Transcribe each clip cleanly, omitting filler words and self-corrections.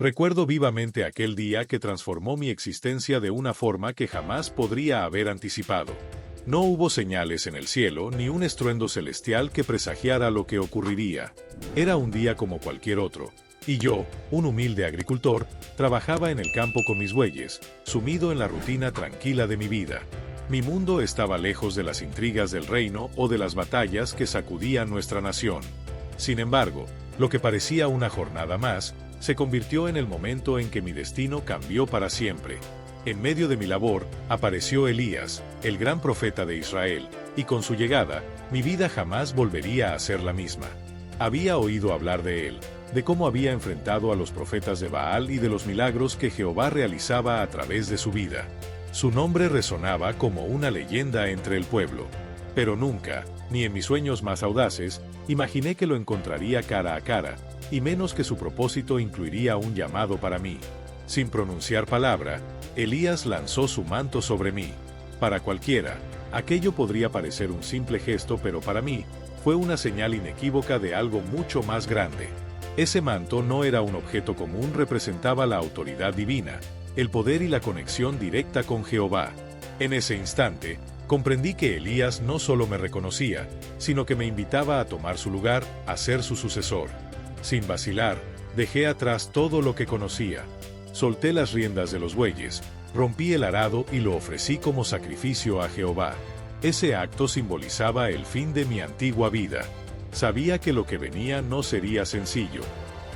Recuerdo vivamente aquel día que transformó mi existencia de una forma que jamás podría haber anticipado. No hubo señales en el cielo ni un estruendo celestial que presagiara lo que ocurriría. Era un día como cualquier otro, y yo, un humilde agricultor, trabajaba en el campo con mis bueyes, sumido en la rutina tranquila de mi vida. Mi mundo estaba lejos de las intrigas del reino o de las batallas que sacudían nuestra nación. Sin embargo, lo que parecía una jornada más, se convirtió en el momento en que mi destino cambió para siempre. En medio de mi labor, apareció Elías, el gran profeta de Israel, y con su llegada, mi vida jamás volvería a ser la misma. Había oído hablar de él, de cómo había enfrentado a los profetas de Baal y de los milagros que Jehová realizaba a través de su vida. Su nombre resonaba como una leyenda entre el pueblo. Pero nunca, ni en mis sueños más audaces, imaginé que lo encontraría cara a cara, y menos que su propósito incluiría un llamado para mí. Sin pronunciar palabra, Elías lanzó su manto sobre mí. Para cualquiera, aquello podría parecer un simple gesto, pero para mí, fue una señal inequívoca de algo mucho más grande. Ese manto no era un objeto común, representaba la autoridad divina, el poder y la conexión directa con Jehová. En ese instante, comprendí que Elías no solo me reconocía, sino que me invitaba a tomar su lugar, a ser su sucesor. Sin vacilar, dejé atrás todo lo que conocía. Solté las riendas de los bueyes, rompí el arado y lo ofrecí como sacrificio a Jehová. Ese acto simbolizaba el fin de mi antigua vida. Sabía que lo que venía no sería sencillo.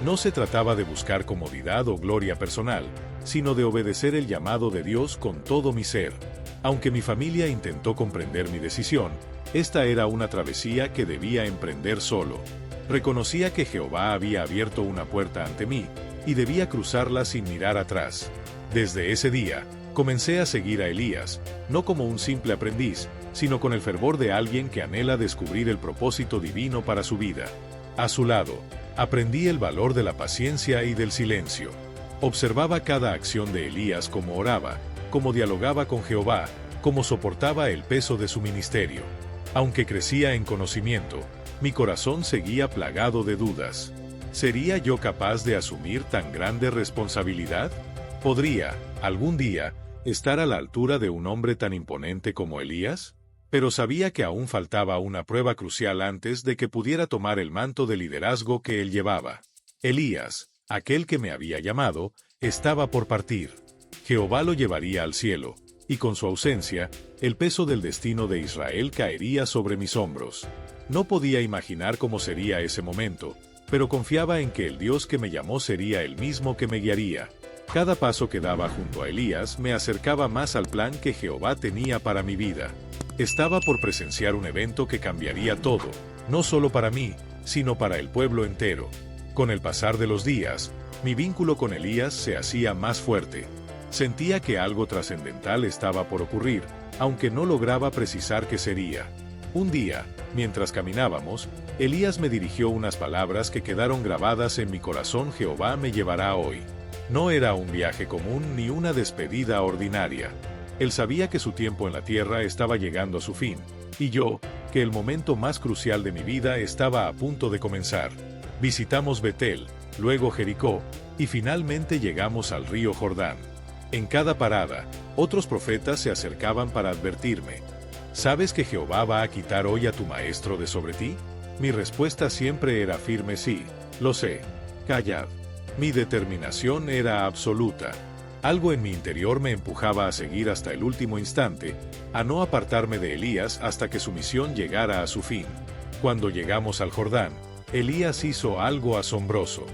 No se trataba de buscar comodidad o gloria personal, sino de obedecer el llamado de Dios con todo mi ser. Aunque mi familia intentó comprender mi decisión, esta era una travesía que debía emprender solo. Reconocía que Jehová había abierto una puerta ante mí, y debía cruzarla sin mirar atrás. Desde ese día, comencé a seguir a Elías, no como un simple aprendiz, sino con el fervor de alguien que anhela descubrir el propósito divino para su vida. A su lado, aprendí el valor de la paciencia y del silencio. Observaba cada acción de Elías, cómo oraba, cómo dialogaba con Jehová, cómo soportaba el peso de su ministerio. Aunque crecía en conocimiento, mi corazón seguía plagado de dudas. ¿Sería yo capaz de asumir tan grande responsabilidad? ¿Podría, algún día, estar a la altura de un hombre tan imponente como Elías? Pero sabía que aún faltaba una prueba crucial antes de que pudiera tomar el manto de liderazgo que él llevaba. Elías, aquel que me había llamado, estaba por partir. Jehová lo llevaría al cielo, y con su ausencia, el peso del destino de Israel caería sobre mis hombros. No podía imaginar cómo sería ese momento, pero confiaba en que el Dios que me llamó sería el mismo que me guiaría. Cada paso que daba junto a Elías me acercaba más al plan que Jehová tenía para mi vida. Estaba por presenciar un evento que cambiaría todo, no solo para mí, sino para el pueblo entero. Con el pasar de los días, mi vínculo con Elías se hacía más fuerte. Sentía que algo trascendental estaba por ocurrir, aunque no lograba precisar qué sería. Un día, mientras caminábamos, Elías me dirigió unas palabras que quedaron grabadas en mi corazón: Jehová me llevará hoy. No era un viaje común ni una despedida ordinaria. Él sabía que su tiempo en la tierra estaba llegando a su fin, y yo, que el momento más crucial de mi vida estaba a punto de comenzar. Visitamos Betel, luego Jericó, y finalmente llegamos al río Jordán. En cada parada, otros profetas se acercaban para advertirme: ¿sabes que Jehová va a quitar hoy a tu maestro de sobre ti? Mi respuesta siempre era firme: sí, lo sé. Callad. Mi determinación era absoluta. Algo en mi interior me empujaba a seguir hasta el último instante, a no apartarme de Elías hasta que su misión llegara a su fin. Cuando llegamos al Jordán, Elías hizo algo asombroso.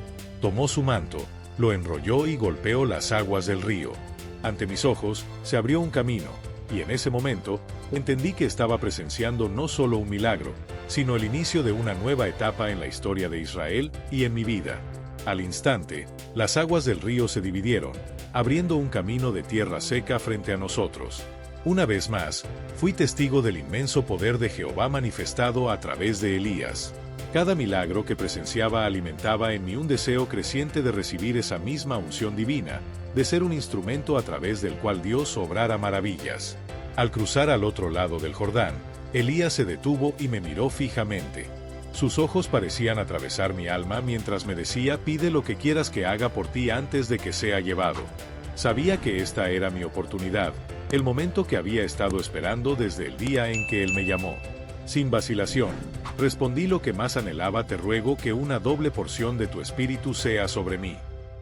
Tomó su manto, lo enrolló y golpeó las aguas del río. Ante mis ojos, se abrió un camino, y en ese momento, entendí que estaba presenciando no solo un milagro, sino el inicio de una nueva etapa en la historia de Israel y en mi vida. Al instante, las aguas del río se dividieron, abriendo un camino de tierra seca frente a nosotros. Una vez más, fui testigo del inmenso poder de Jehová manifestado a través de Elías. Cada milagro que presenciaba alimentaba en mí un deseo creciente de recibir esa misma unción divina, de ser un instrumento a través del cual Dios obrara maravillas. Al cruzar al otro lado del Jordán, Elías se detuvo y me miró fijamente. Sus ojos parecían atravesar mi alma mientras me decía: pide lo que quieras que haga por ti antes de que sea llevado. Sabía que esta era mi oportunidad, el momento que había estado esperando desde el día en que él me llamó. Sin vacilación, respondí lo que más anhelaba: te ruego que una doble porción de tu espíritu sea sobre mí.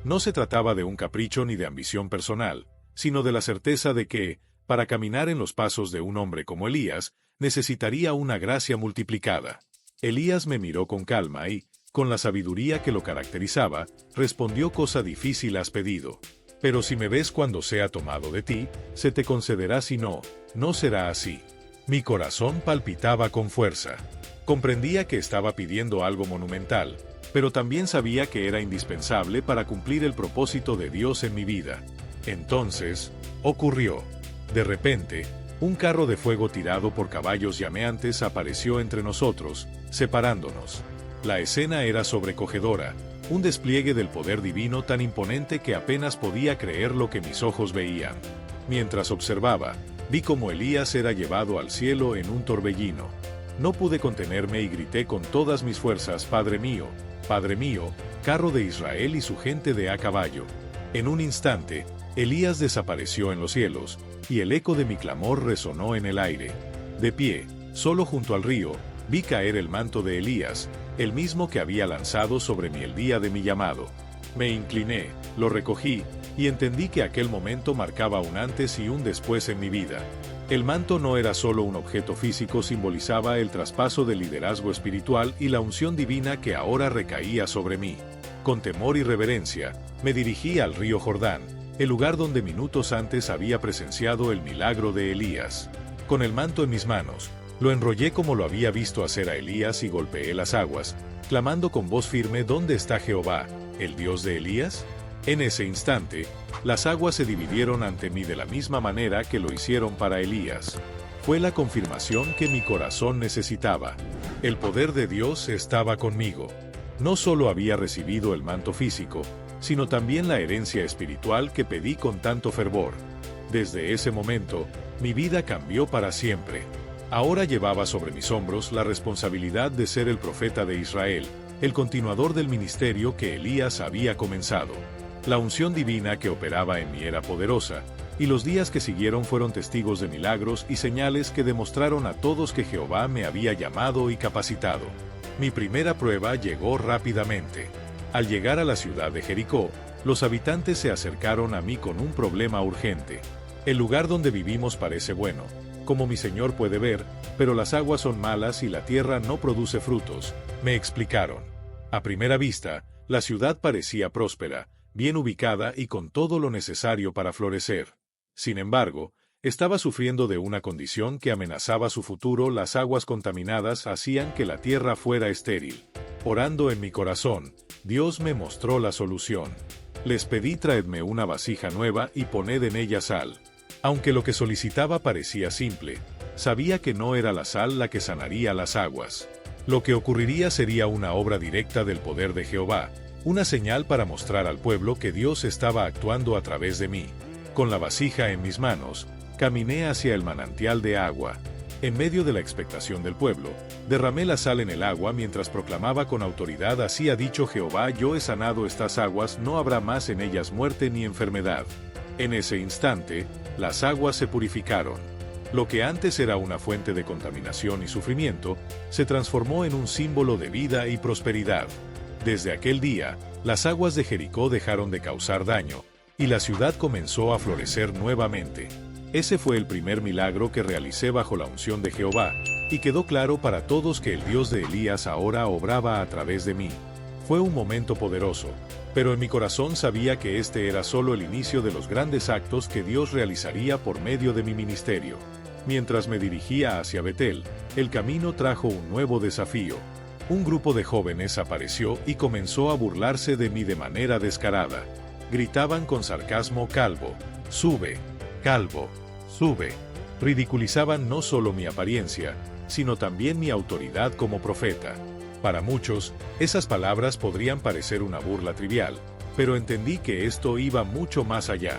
No se trataba de un capricho ni de ambición personal, sino de la certeza de que, para caminar en los pasos de un hombre como Elías, necesitaría una gracia multiplicada. Elías me miró con calma y, con la sabiduría que lo caracterizaba, respondió: cosa difícil has pedido. Pero si me ves cuando sea tomado de ti, se te concederá; si no, no será así. Mi corazón palpitaba con fuerza. Comprendía que estaba pidiendo algo monumental, pero también sabía que era indispensable para cumplir el propósito de Dios en mi vida. Entonces, ocurrió. De repente, un carro de fuego tirado por caballos llameantes apareció entre nosotros, separándonos. La escena era sobrecogedora, un despliegue del poder divino tan imponente que apenas podía creer lo que mis ojos veían. Mientras observaba, vi cómo Elías era llevado al cielo en un torbellino. No pude contenerme y grité con todas mis fuerzas: Padre mío, carro de Israel y su gente de a caballo. En un instante, Elías desapareció en los cielos, y el eco de mi clamor resonó en el aire. De pie, solo junto al río, vi caer el manto de Elías, el mismo que había lanzado sobre mí el día de mi llamado. Me incliné, lo recogí, y entendí que aquel momento marcaba un antes y un después en mi vida. El manto no era solo un objeto físico, simbolizaba el traspaso del liderazgo espiritual y la unción divina que ahora recaía sobre mí. Con temor y reverencia, me dirigí al río Jordán, el lugar donde minutos antes había presenciado el milagro de Elías. Con el manto en mis manos, lo enrollé como lo había visto hacer a Elías y golpeé las aguas, clamando con voz firme: ¿dónde está Jehová, el Dios de Elías? En ese instante, las aguas se dividieron ante mí de la misma manera que lo hicieron para Elías. Fue la confirmación que mi corazón necesitaba. El poder de Dios estaba conmigo. No solo había recibido el manto físico, sino también la herencia espiritual que pedí con tanto fervor. Desde ese momento, mi vida cambió para siempre. Ahora llevaba sobre mis hombros la responsabilidad de ser el profeta de Israel, el continuador del ministerio que Elías había comenzado. La unción divina que operaba en mí era poderosa, y los días que siguieron fueron testigos de milagros y señales que demostraron a todos que Jehová me había llamado y capacitado. Mi primera prueba llegó rápidamente. Al llegar a la ciudad de Jericó, los habitantes se acercaron a mí con un problema urgente. El lugar donde vivimos parece bueno, como mi señor puede ver, pero las aguas son malas y la tierra no produce frutos, me explicaron. A primera vista, la ciudad parecía próspera, bien ubicada y con todo lo necesario para florecer. Sin embargo, estaba sufriendo de una condición que amenazaba su futuro: las aguas contaminadas hacían que la tierra fuera estéril. Orando en mi corazón, Dios me mostró la solución. Les pedí: traedme una vasija nueva y poned en ella sal. Aunque lo que solicitaba parecía simple, sabía que no era la sal la que sanaría las aguas. Lo que ocurriría sería una obra directa del poder de Jehová, una señal para mostrar al pueblo que Dios estaba actuando a través de mí. Con la vasija en mis manos, caminé hacia el manantial de agua. En medio de la expectación del pueblo, derramé la sal en el agua mientras proclamaba con autoridad: así ha dicho Jehová, yo he sanado estas aguas, no habrá más en ellas muerte ni enfermedad. En ese instante, las aguas se purificaron. Lo que antes era una fuente de contaminación y sufrimiento, se transformó en un símbolo de vida y prosperidad. Desde aquel día, las aguas de Jericó dejaron de causar daño, y la ciudad comenzó a florecer nuevamente. Ese fue el primer milagro que realicé bajo la unción de Jehová, y quedó claro para todos que el Dios de Elías ahora obraba a través de mí. Fue un momento poderoso, pero en mi corazón sabía que este era solo el inicio de los grandes actos que Dios realizaría por medio de mi ministerio. Mientras me dirigía hacia Betel, el camino trajo un nuevo desafío. Un grupo de jóvenes apareció y comenzó a burlarse de mí de manera descarada. Gritaban con sarcasmo: calvo, sube, calvo, sube. Ridiculizaban no solo mi apariencia, sino también mi autoridad como profeta. Para muchos, esas palabras podrían parecer una burla trivial, pero entendí que esto iba mucho más allá.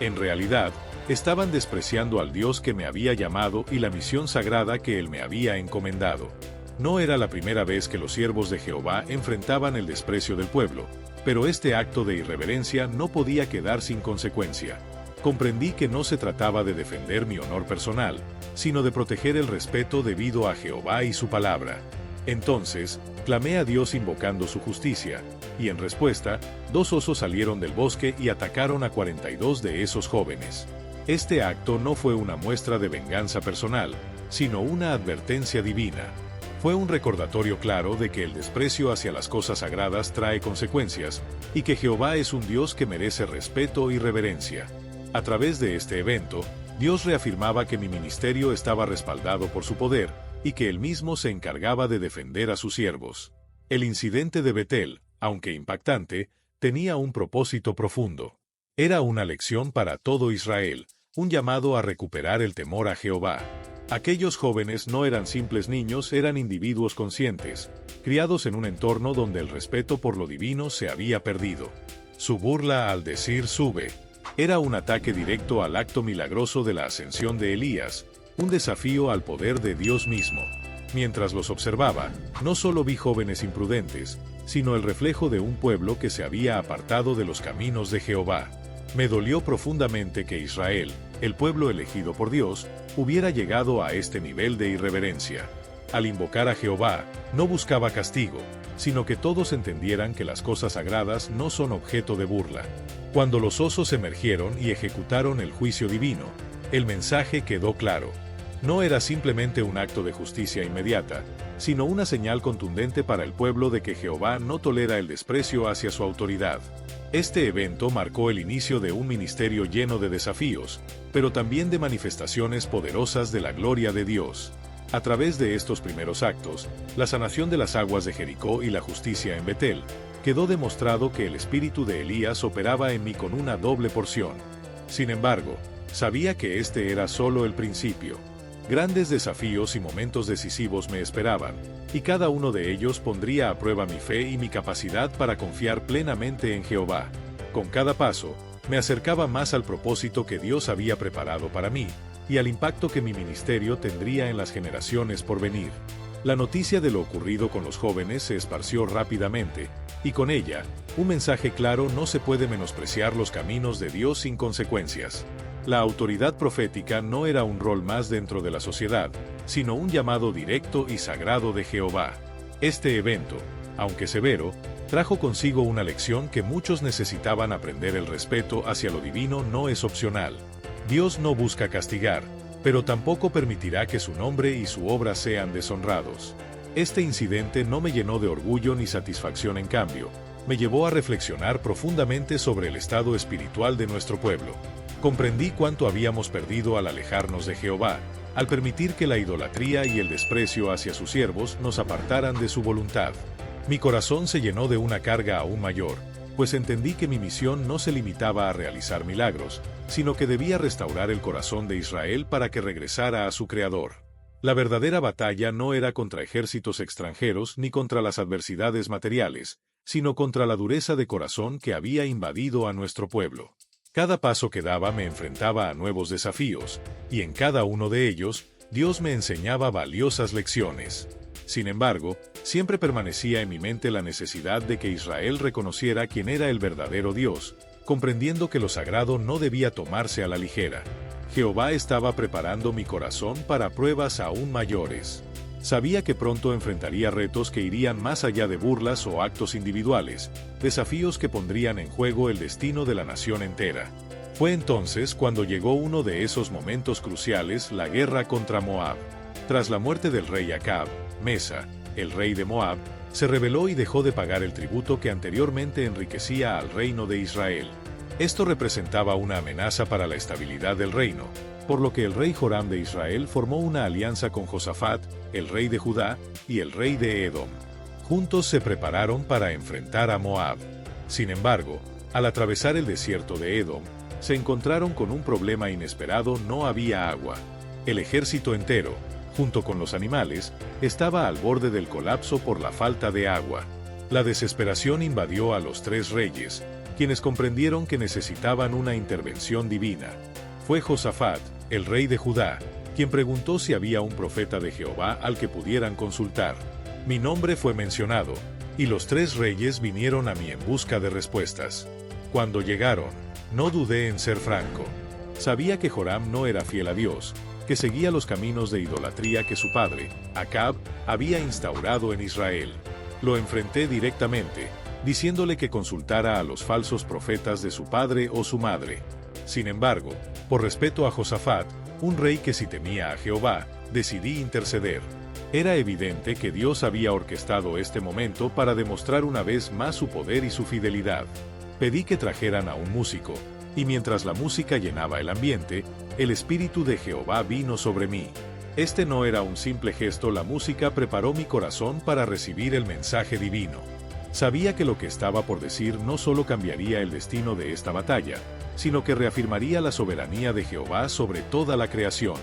En realidad, estaban despreciando al Dios que me había llamado y la misión sagrada que Él me había encomendado. No era la primera vez que los siervos de Jehová enfrentaban el desprecio del pueblo, pero este acto de irreverencia no podía quedar sin consecuencia. Comprendí que no se trataba de defender mi honor personal, sino de proteger el respeto debido a Jehová y su palabra. Entonces, clamé a Dios invocando su justicia, y en respuesta, 2 osos salieron del bosque y atacaron a 42 de esos jóvenes. Este acto no fue una muestra de venganza personal, sino una advertencia divina. Fue un recordatorio claro de que el desprecio hacia las cosas sagradas trae consecuencias, y que Jehová es un Dios que merece respeto y reverencia. A través de este evento, Dios reafirmaba que mi ministerio estaba respaldado por su poder, y que él mismo se encargaba de defender a sus siervos. El incidente de Betel, aunque impactante, tenía un propósito profundo. Era una lección para todo Israel, un llamado a recuperar el temor a Jehová. Aquellos jóvenes no eran simples niños, eran individuos conscientes, criados en un entorno donde el respeto por lo divino se había perdido. Su burla al decir sube era un ataque directo al acto milagroso de la ascensión de Elías, un desafío al poder de Dios mismo. Mientras los observaba, no solo vi jóvenes imprudentes, sino el reflejo de un pueblo que se había apartado de los caminos de Jehová. Me dolió profundamente que Israel, el pueblo elegido por Dios, hubiera llegado a este nivel de irreverencia. Al invocar a Jehová, no buscaba castigo, sino que todos entendieran que las cosas sagradas no son objeto de burla. Cuando los osos emergieron y ejecutaron el juicio divino, el mensaje quedó claro. No era simplemente un acto de justicia inmediata, sino una señal contundente para el pueblo de que Jehová no tolera el desprecio hacia su autoridad. Este evento marcó el inicio de un ministerio lleno de desafíos, pero también de manifestaciones poderosas de la gloria de Dios. A través de estos primeros actos, la sanación de las aguas de Jericó y la justicia en Betel, quedó demostrado que el espíritu de Elías operaba en mí con una doble porción. Sin embargo, sabía que este era solo el principio. Grandes desafíos y momentos decisivos me esperaban, y cada uno de ellos pondría a prueba mi fe y mi capacidad para confiar plenamente en Jehová. Con cada paso, me acercaba más al propósito que Dios había preparado para mí, y al impacto que mi ministerio tendría en las generaciones por venir. La noticia de lo ocurrido con los jóvenes se esparció rápidamente, y con ella, un mensaje claro: no se puede menospreciar los caminos de Dios sin consecuencias. La autoridad profética no era un rol más dentro de la sociedad, sino un llamado directo y sagrado de Jehová. Este evento, aunque severo, trajo consigo una lección que muchos necesitaban aprender: el respeto hacia lo divino no es opcional. Dios no busca castigar, pero tampoco permitirá que su nombre y su obra sean deshonrados. Este incidente no me llenó de orgullo ni satisfacción, en cambio, me llevó a reflexionar profundamente sobre el estado espiritual de nuestro pueblo. Comprendí cuánto habíamos perdido al alejarnos de Jehová, al permitir que la idolatría y el desprecio hacia sus siervos nos apartaran de su voluntad. Mi corazón se llenó de una carga aún mayor, pues entendí que mi misión no se limitaba a realizar milagros, sino que debía restaurar el corazón de Israel para que regresara a su Creador. La verdadera batalla no era contra ejércitos extranjeros ni contra las adversidades materiales, sino contra la dureza de corazón que había invadido a nuestro pueblo. Cada paso que daba me enfrentaba a nuevos desafíos, y en cada uno de ellos, Dios me enseñaba valiosas lecciones. Sin embargo, siempre permanecía en mi mente la necesidad de que Israel reconociera quién era el verdadero Dios, comprendiendo que lo sagrado no debía tomarse a la ligera. Jehová estaba preparando mi corazón para pruebas aún mayores. Sabía que pronto enfrentaría retos que irían más allá de burlas o actos individuales, desafíos que pondrían en juego el destino de la nación entera. Fue entonces cuando llegó uno de esos momentos cruciales: la guerra contra Moab. Tras la muerte del rey Acab, Mesa, el rey de Moab, se rebeló y dejó de pagar el tributo que anteriormente enriquecía al reino de Israel. Esto representaba una amenaza para la estabilidad del reino, por lo que el rey Joram de Israel formó una alianza con Josafat, el rey de Judá, y el rey de Edom. Juntos se prepararon para enfrentar a Moab. Sin embargo, al atravesar el desierto de Edom, se encontraron con un problema inesperado: no había agua. El ejército entero, junto con los animales, estaba al borde del colapso por la falta de agua. La desesperación invadió a los 3 reyes, quienes comprendieron que necesitaban una intervención divina. Fue Josafat, el rey de Judá, quien preguntó si había un profeta de Jehová al que pudieran consultar. Mi nombre fue mencionado, y los 3 reyes vinieron a mí en busca de respuestas. Cuando llegaron, no dudé en ser franco. Sabía que Joram no era fiel a Dios, que seguía los caminos de idolatría que su padre, Acab, había instaurado en Israel. Lo enfrenté directamente, diciéndole que consultara a los falsos profetas de su padre o su madre. Sin embargo, por respeto a Josafat, un rey que sí temía a Jehová, decidí interceder. Era evidente que Dios había orquestado este momento para demostrar una vez más su poder y su fidelidad. Pedí que trajeran a un músico, y mientras la música llenaba el ambiente, el Espíritu de Jehová vino sobre mí. Este no era un simple gesto, la música preparó mi corazón para recibir el mensaje divino. Sabía que lo que estaba por decir no solo cambiaría el destino de esta batalla, sino que reafirmaría la soberanía de Jehová sobre toda la creación.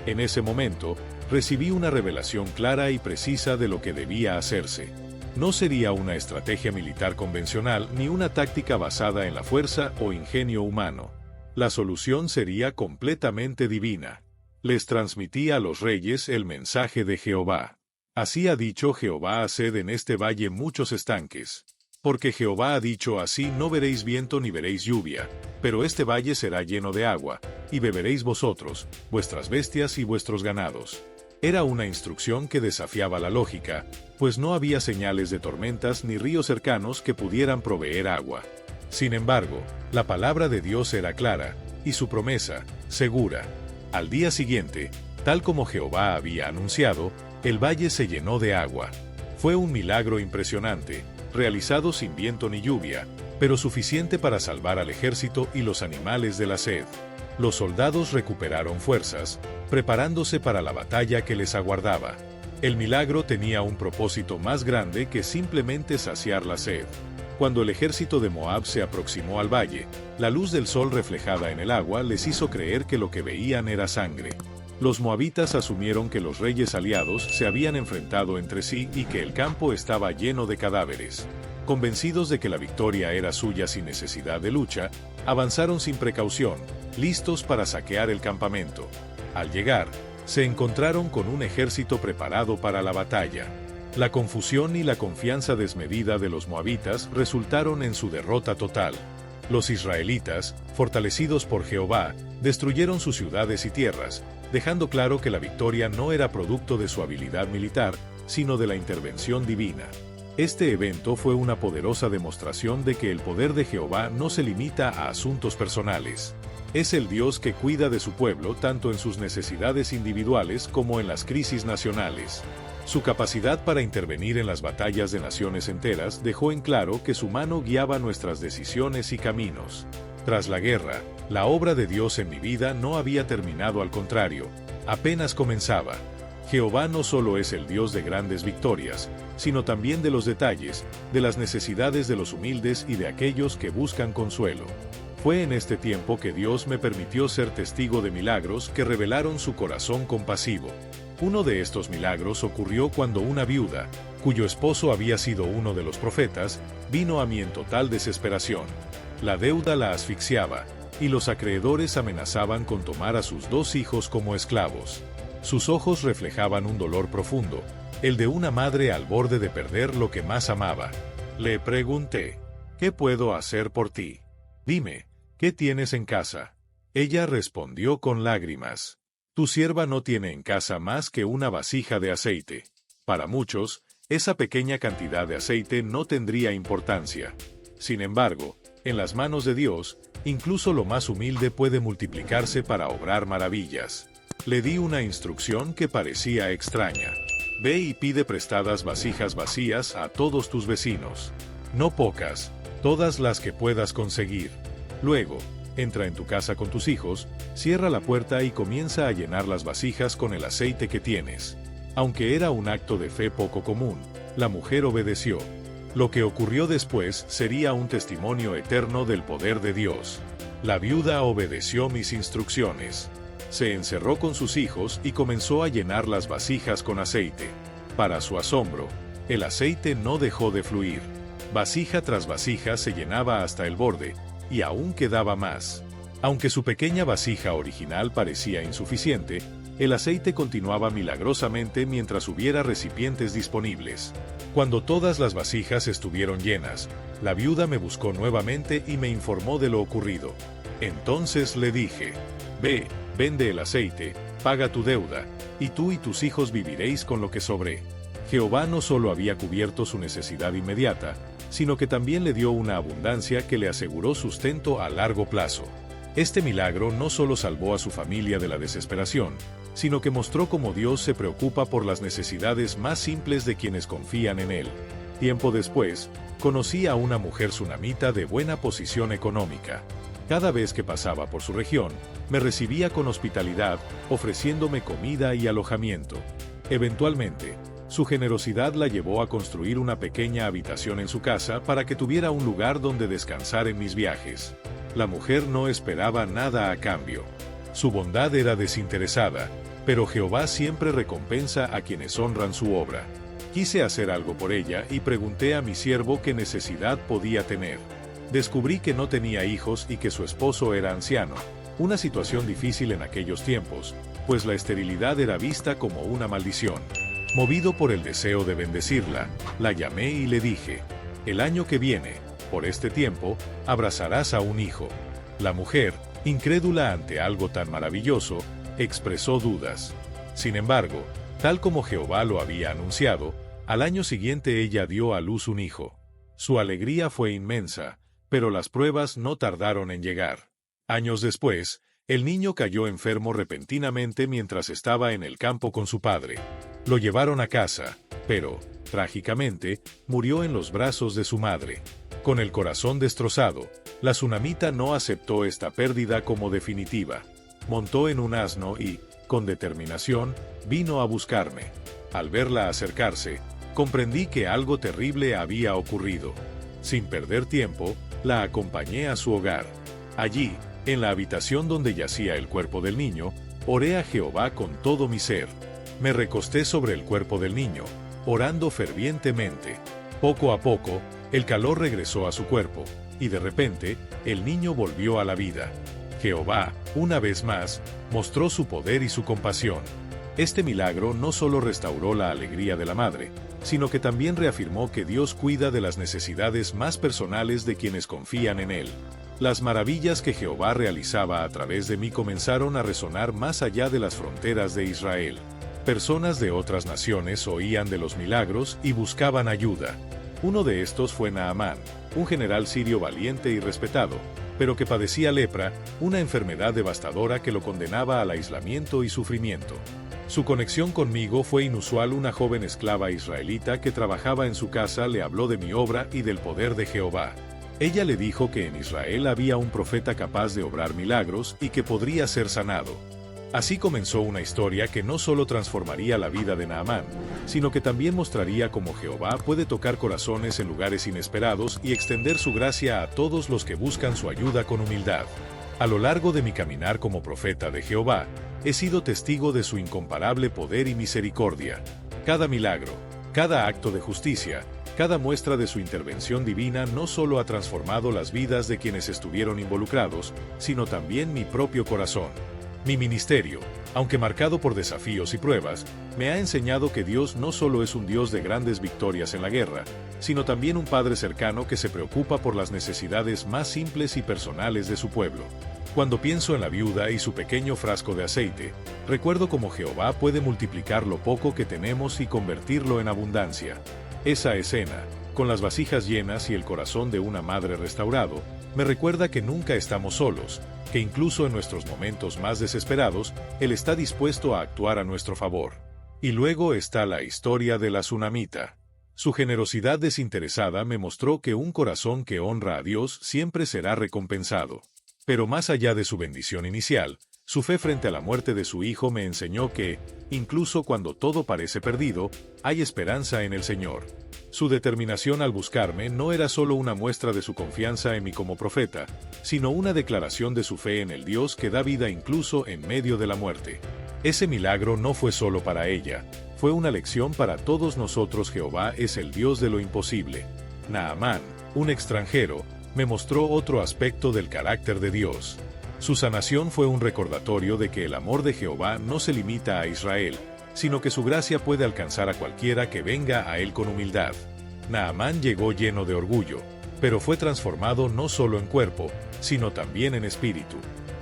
En ese momento, recibí una revelación clara y precisa de lo que debía hacerse. No sería una estrategia militar convencional ni una táctica basada en la fuerza o ingenio humano. La solución sería completamente divina. Les transmití a los reyes el mensaje de Jehová. Así ha dicho Jehová: haced en este valle muchos estanques. Porque Jehová ha dicho así: no veréis viento ni veréis lluvia, pero este valle será lleno de agua, y beberéis vosotros, vuestras bestias y vuestros ganados. Era una instrucción que desafiaba la lógica, pues no había señales de tormentas ni ríos cercanos que pudieran proveer agua. Sin embargo, la palabra de Dios era clara, y su promesa, segura. Al día siguiente, tal como Jehová había anunciado, el valle se llenó de agua. Fue un milagro impresionante, realizado sin viento ni lluvia, pero suficiente para salvar al ejército y los animales de la sed. Los soldados recuperaron fuerzas, preparándose para la batalla que les aguardaba. El milagro tenía un propósito más grande que simplemente saciar la sed. Cuando el ejército de Moab se aproximó al valle, la luz del sol reflejada en el agua les hizo creer que lo que veían era sangre. Los moabitas asumieron que los reyes aliados se habían enfrentado entre sí y que el campo estaba lleno de cadáveres. Convencidos de que la victoria era suya sin necesidad de lucha, avanzaron sin precaución, listos para saquear el campamento. Al llegar, se encontraron con un ejército preparado para la batalla. La confusión y la confianza desmedida de los moabitas resultaron en su derrota total. Los israelitas, fortalecidos por Jehová, destruyeron sus ciudades y tierras, dejando claro que la victoria no era producto de su habilidad militar, sino de la intervención divina. Este evento fue una poderosa demostración de que el poder de Jehová no se limita a asuntos personales. Es el Dios que cuida de su pueblo tanto en sus necesidades individuales como en las crisis nacionales. Su capacidad para intervenir en las batallas de naciones enteras dejó en claro que su mano guiaba nuestras decisiones y caminos. Tras la guerra, la obra de Dios en mi vida no había terminado, al contrario, apenas comenzaba. Jehová no solo es el Dios de grandes victorias, sino también de los detalles, de las necesidades de los humildes y de aquellos que buscan consuelo. Fue en este tiempo que Dios me permitió ser testigo de milagros que revelaron su corazón compasivo. Uno de estos milagros ocurrió cuando una viuda, cuyo esposo había sido uno de los profetas, vino a mí en total desesperación. La deuda la asfixiaba, y los acreedores amenazaban con tomar a sus 2 hijos como esclavos. Sus ojos reflejaban un dolor profundo, el de una madre al borde de perder lo que más amaba. Le pregunté: ¿qué puedo hacer por ti? Dime, ¿qué tienes en casa? Ella respondió con lágrimas: tu sierva no tiene en casa más que una vasija de aceite. Para muchos, esa pequeña cantidad de aceite no tendría importancia. Sin embargo, en las manos de Dios, incluso lo más humilde puede multiplicarse para obrar maravillas. Le di una instrucción que parecía extraña. Ve y pide prestadas vasijas vacías a todos tus vecinos. No pocas, todas las que puedas conseguir. Luego, entra en tu casa con tus hijos, cierra la puerta y comienza a llenar las vasijas con el aceite que tienes. Aunque era un acto de fe poco común, la mujer obedeció. Lo que ocurrió después sería un testimonio eterno del poder de Dios. La viuda obedeció mis instrucciones. Se encerró con sus hijos y comenzó a llenar las vasijas con aceite. Para su asombro, el aceite no dejó de fluir. Vasija tras vasija se llenaba hasta el borde, y aún quedaba más. Aunque su pequeña vasija original parecía insuficiente, El aceite continuaba milagrosamente mientras hubiera recipientes disponibles. Cuando todas las vasijas estuvieron llenas, la viuda me buscó nuevamente y me informó de lo ocurrido. Entonces le dije: «Ve, vende el aceite, paga tu deuda, y tú y tus hijos viviréis con lo que sobré». Jehová no solo había cubierto su necesidad inmediata, sino que también le dio una abundancia que le aseguró sustento a largo plazo. Este milagro no solo salvó a su familia de la desesperación, sino que mostró cómo Dios se preocupa por las necesidades más simples de quienes confían en Él. Tiempo después, conocí a una mujer sunamita de buena posición económica. Cada vez que pasaba por su región, me recibía con hospitalidad, ofreciéndome comida y alojamiento. Eventualmente, su generosidad la llevó a construir una pequeña habitación en su casa para que tuviera un lugar donde descansar en mis viajes. La mujer no esperaba nada a cambio. Su bondad era desinteresada, pero Jehová siempre recompensa a quienes honran su obra. Quise hacer algo por ella y pregunté a mi siervo qué necesidad podía tener. Descubrí que no tenía hijos y que su esposo era anciano, una situación difícil en aquellos tiempos, pues la esterilidad era vista como una maldición. Movido por el deseo de bendecirla, la llamé y le dije: «El año que viene, por este tiempo, abrazarás a un hijo». La mujer, incrédula ante algo tan maravilloso, expresó dudas. Sin embargo, tal como Jehová lo había anunciado, al año siguiente ella dio a luz un hijo. Su alegría fue inmensa, pero las pruebas no tardaron en llegar. Años después, el niño cayó enfermo repentinamente mientras estaba en el campo con su padre. Lo llevaron a casa, pero, trágicamente, murió en los brazos de su madre. Con el corazón destrozado, la sunamita no aceptó esta pérdida como definitiva. Montó en un asno y, con determinación, vino a buscarme. Al verla acercarse, comprendí que algo terrible había ocurrido. Sin perder tiempo, la acompañé a su hogar. Allí, en la habitación donde yacía el cuerpo del niño, oré a Jehová con todo mi ser. Me recosté sobre el cuerpo del niño, orando fervientemente. Poco a poco, el calor regresó a su cuerpo, y de repente, el niño volvió a la vida. Jehová, una vez más, mostró su poder y su compasión. Este milagro no solo restauró la alegría de la madre, sino que también reafirmó que Dios cuida de las necesidades más personales de quienes confían en Él. Las maravillas que Jehová realizaba a través de mí comenzaron a resonar más allá de las fronteras de Israel. Personas de otras naciones oían de los milagros y buscaban ayuda. Uno de estos fue Naamán, un general sirio valiente y respetado, pero que padecía lepra, una enfermedad devastadora que lo condenaba al aislamiento y sufrimiento. Su conexión conmigo fue inusual. Una joven esclava israelita que trabajaba en su casa le habló de mi obra y del poder de Jehová. Ella le dijo que en Israel había un profeta capaz de obrar milagros y que podría ser sanado. Así comenzó una historia que no solo transformaría la vida de Naamán, sino que también mostraría cómo Jehová puede tocar corazones en lugares inesperados y extender su gracia a todos los que buscan su ayuda con humildad. A lo largo de mi caminar como profeta de Jehová, he sido testigo de su incomparable poder y misericordia. Cada milagro, cada acto de justicia, cada muestra de su intervención divina no solo ha transformado las vidas de quienes estuvieron involucrados, sino también mi propio corazón. Mi ministerio, aunque marcado por desafíos y pruebas, me ha enseñado que Dios no solo es un Dios de grandes victorias en la guerra, sino también un Padre cercano que se preocupa por las necesidades más simples y personales de su pueblo. Cuando pienso en la viuda y su pequeño frasco de aceite, recuerdo cómo Jehová puede multiplicar lo poco que tenemos y convertirlo en abundancia. Esa escena, con las vasijas llenas y el corazón de una madre restaurado, me recuerda que nunca estamos solos, que incluso en nuestros momentos más desesperados, Él está dispuesto a actuar a nuestro favor. Y luego está la historia de la sunamita. Su generosidad desinteresada me mostró que un corazón que honra a Dios siempre será recompensado. Pero más allá de su bendición inicial, su fe frente a la muerte de su hijo me enseñó que, incluso cuando todo parece perdido, hay esperanza en el Señor. Su determinación al buscarme no era solo una muestra de su confianza en mí como profeta, sino una declaración de su fe en el Dios que da vida incluso en medio de la muerte. Ese milagro no fue solo para ella, fue una lección para todos nosotros. Jehová es el Dios de lo imposible. Naamán, un extranjero, me mostró otro aspecto del carácter de Dios. Su sanación fue un recordatorio de que el amor de Jehová no se limita a Israel, sino que su gracia puede alcanzar a cualquiera que venga a él con humildad. Naamán llegó lleno de orgullo, pero fue transformado no solo en cuerpo, sino también en espíritu.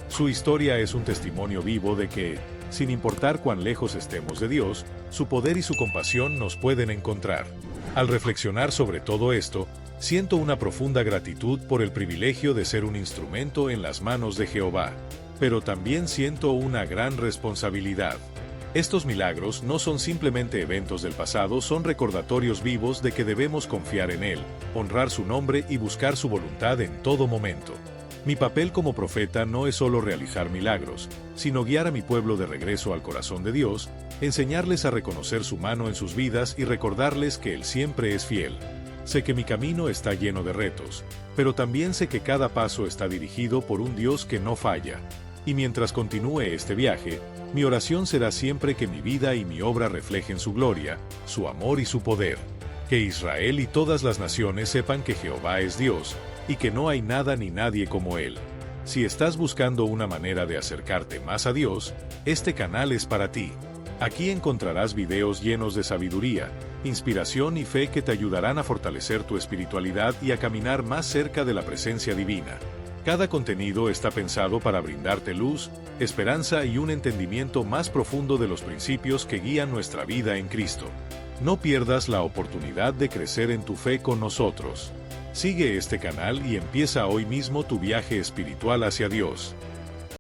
Su historia es un testimonio vivo de que, sin importar cuán lejos estemos de Dios, su poder y su compasión nos pueden encontrar. Al reflexionar sobre todo esto, siento una profunda gratitud por el privilegio de ser un instrumento en las manos de Jehová, pero también siento una gran responsabilidad. Estos milagros no son simplemente eventos del pasado, son recordatorios vivos de que debemos confiar en Él, honrar su nombre y buscar su voluntad en todo momento. Mi papel como profeta no es solo realizar milagros, sino guiar a mi pueblo de regreso al corazón de Dios, enseñarles a reconocer su mano en sus vidas y recordarles que Él siempre es fiel. Sé que mi camino está lleno de retos, pero también sé que cada paso está dirigido por un Dios que no falla. Y mientras continúe este viaje, mi oración será siempre que mi vida y mi obra reflejen su gloria, su amor y su poder. Que Israel y todas las naciones sepan que Jehová es Dios, y que no hay nada ni nadie como Él. Si estás buscando una manera de acercarte más a Dios, este canal es para ti. Aquí encontrarás videos llenos de sabiduría, inspiración y fe que te ayudarán a fortalecer tu espiritualidad y a caminar más cerca de la presencia divina. Cada contenido está pensado para brindarte luz, esperanza y un entendimiento más profundo de los principios que guían nuestra vida en Cristo. No pierdas la oportunidad de crecer en tu fe con nosotros. Sigue este canal y empieza hoy mismo tu viaje espiritual hacia Dios.